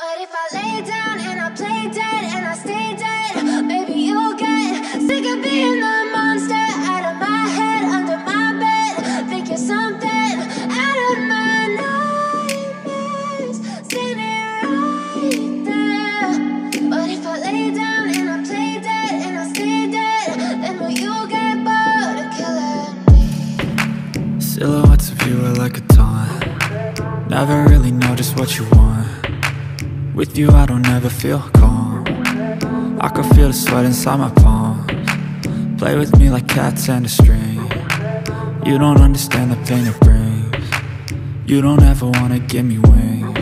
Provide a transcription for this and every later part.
But if I lay down and I play dead and I stay dead, maybe you'll get sick of being the monster out of my head, under my bed. Think you're something out of my nightmares, standing right there. But if I lay down and I play dead and I stay dead, then will you get bored of killing me? Silhouettes of you are like a taunt. Never really know just what you want. With you I don't ever feel calm. I can feel the sweat inside my palms. Play with me like cats and a string. You don't understand the pain it brings. You don't ever wanna give me wings.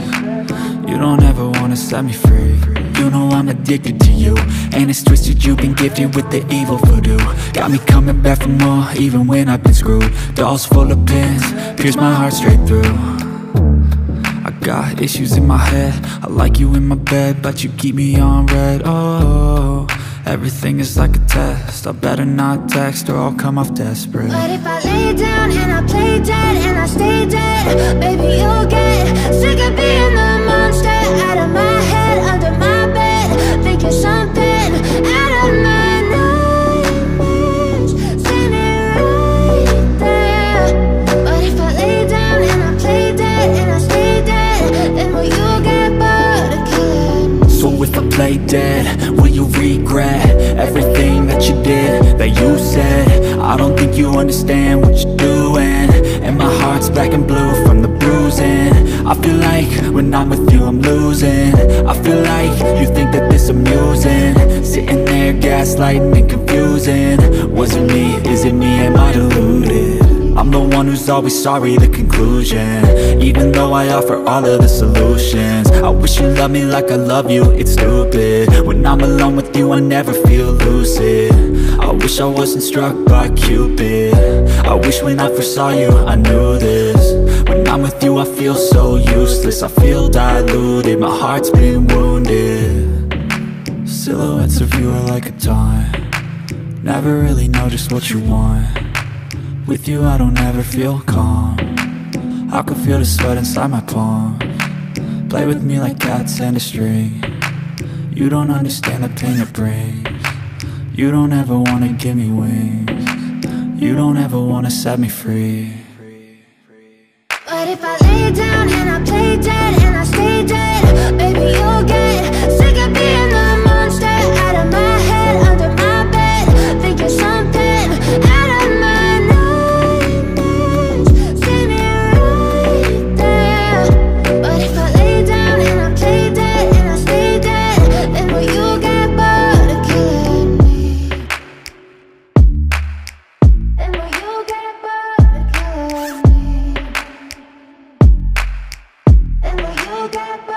You don't ever wanna set me free. You know I'm addicted to you, and it's twisted, you've been gifted with the evil voodoo. Got me coming back for more, even when I've been screwed. Dolls full of pins, pierce my heart straight through. I got issues in my head, I like you in my bed, but you keep me on red. Oh, everything is like a test, I better not text or I'll come off desperate. But if I lay down and I play dead and I stay dead, baby you'll get sick of being the monster out of my head, under my bed. Think you're something out of my nightmares, standing right there. But if I lay down and I play dead and I stay dead, then will you get bored of killing me? So if I play dead, will you regret everything that you did, that you said? I don't think you understand what you're doing, and my heart's black and blue from the bruising. I feel like when I'm with you I'm losing. I feel like you think that this amusing, sitting there gaslighting and confusing. Was it me? Is it me? Am I deluded? I'm the one who's always sorry, the conclusion, even though I offer all of the solutions. I wish you loved me like I love you, it's stupid. When I'm alone with you I never feel lucid. I wish I wasn't struck by Cupid. I wish when I first saw you I knew this. When I'm with you I feel so useless, I feel diluted, my heart's been wounded. Silhouettes of you are like a taunt. Never really know just what you want. With you I don't ever feel calm. I can feel the sweat inside my palms. Play with me like cats and a string. You don't understand the pain it brings. You don't ever wanna give me wings. You don't ever wanna set me free. But if I lay down and I play dead and I stay dead, baby you'll get sick of being the monster out of my head, under my bed. Think you're something out of my nightmares, standing right there. But if I lay down and I play dead and I stay dead, then will you get bored of killing me? Then will you get bored of killing me? And will you get back?